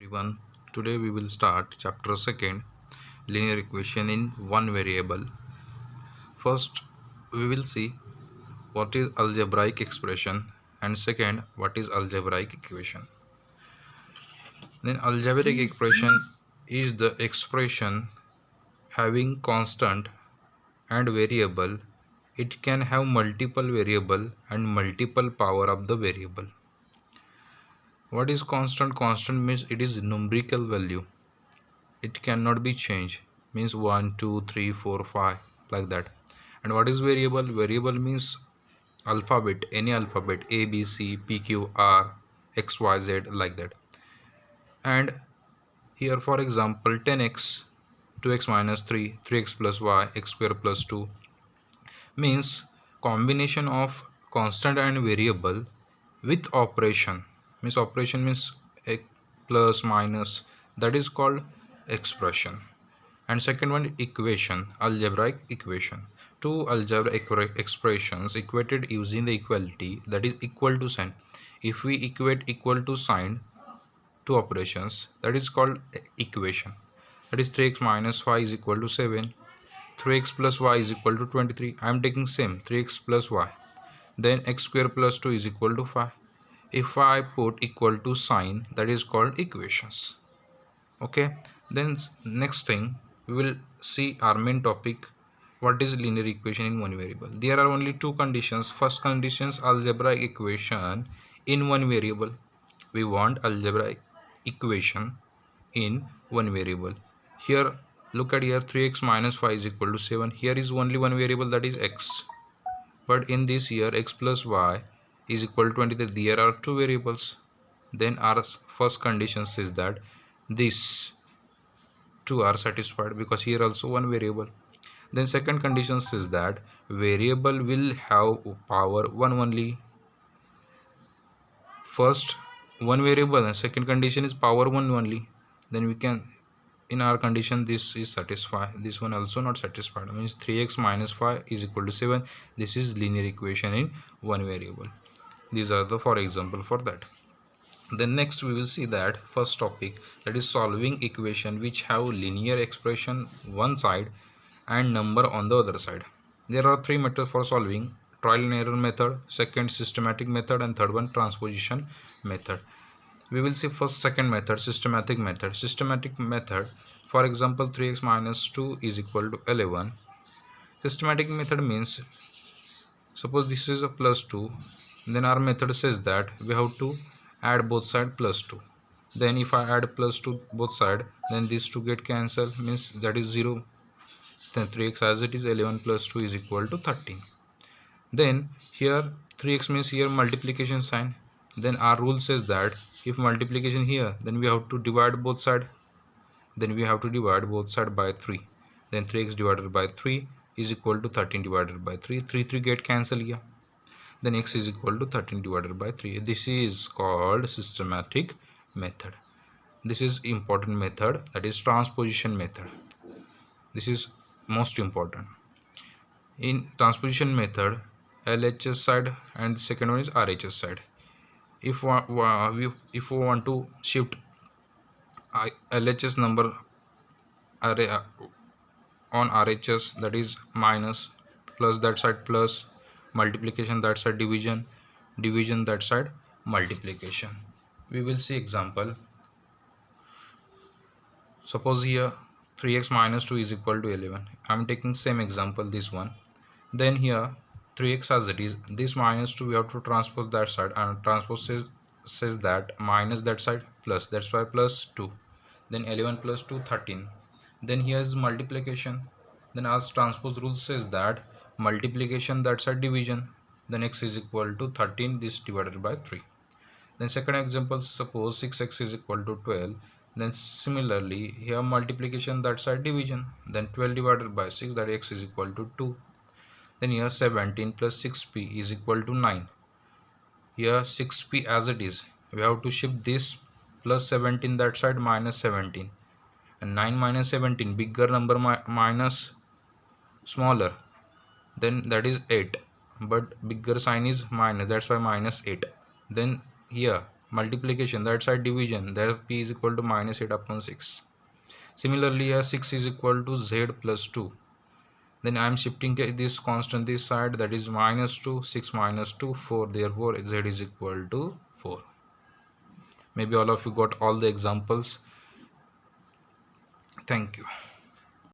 everyone. Today we will start chapter 2, linear equation in one variable. First we will see what is algebraic expression, and second what is algebraic equation. Then algebraic expression is the expression having constant and variable. It can have multiple variable and multiple power of the variable. What is constant? Constant means it is numerical value. It cannot be changed, means 1 2 3 4 5 like that. And what is variable? Variable means alphabet, any alphabet, a b c p q r x y z like that. And here for example 10x, 2x minus 3, 3x plus y, x square plus 2 means combination of constant and variable with operation, means operation means a plus minus, that is called expression. And second one, equation, algebraic equation. Two algebraic expressions equated using the equality, that is equal to sign. If we equate equal to sign two operations, that is called equation. That is 3x minus 5 is equal to 7, 3x plus y is equal to 23. I am taking same 3x plus y. Then x square plus 2 is equal to 5. If I put equal to sign, that is called equations. Okay, then next thing we will see our main topic, what is linear equation in one variable. There are only two conditions. First conditions, algebraic equation in one variable. We want algebraic equation in one variable. Here look at here, 3x minus 5 is equal to 7. Here is only one variable, that is x, but in this here x plus y is equal to 23. There are two variables. Then our first condition says that these two are satisfied because here also one variable. Then second condition says that variable will have power 1 only. First one variable and second condition is power 1 only. Then we can, in our condition this is satisfied, this one also not satisfied, means 3x minus 5 is equal to 7. This is linear equation in one variable. These are the for example for that. Then next we will see that first topic, that is solving equation which have linear expression one side and number on the other side. There are three methods for solving: trial and error method, second systematic method, and third one transposition method. We will see first second method, systematic method. Systematic method, for example 3x minus 2 is equal to 11. Systematic method means, suppose this is a plus 2, then our method says that we have to add both side plus 2. Then if I add plus 2 both side, then these two get cancelled, means that is 0. Then 3x as it is, 11 plus 2 is equal to 13. Then here 3x means here multiplication sign. Then our rule says that if multiplication here, then we have to divide both side. Then we have to divide both side by 3. Then 3x divided by 3 is equal to 13 divided by 3. 3 get cancelled here. Then x is equal to 13 divided by 3. This is called systematic method. This is important method, that is transposition method. This is most important. In transposition method, LHS side and the second one is RHS side. If we want to shift LHS number array on RHS, that is minus, plus that side plus, multiplication that side division, division that side multiplication. We will see example. Suppose here 3x minus 2 is equal to 11. I am taking same example, this one. Then here 3x as it is, this minus 2 we have to transpose that side, and transpose says that minus that side plus, that's why plus 2. Then 11 plus 2 13. Then here is multiplication. Then as transpose rule says that multiplication that side division, then x is equal to 13, this divided by 3. Then second example, suppose 6x is equal to 12. Then similarly here multiplication that side division, then 12 divided by 6, that x is equal to 2. Then here 17 plus 6p is equal to 9. Here 6p as it is, we have to shift this plus 17 that side minus 17, and 9 minus 17, bigger number minus smaller, then that is 8, but bigger sign is minus, that's why minus 8. Then here multiplication, that side division, there p is equal to minus 8 upon 6. Similarly, as 6 is equal to z plus 2, then I am shifting this constant this side, that is minus 2, 6 minus 2, 4, therefore z is equal to 4. Maybe all of you got all the examples. Thank you.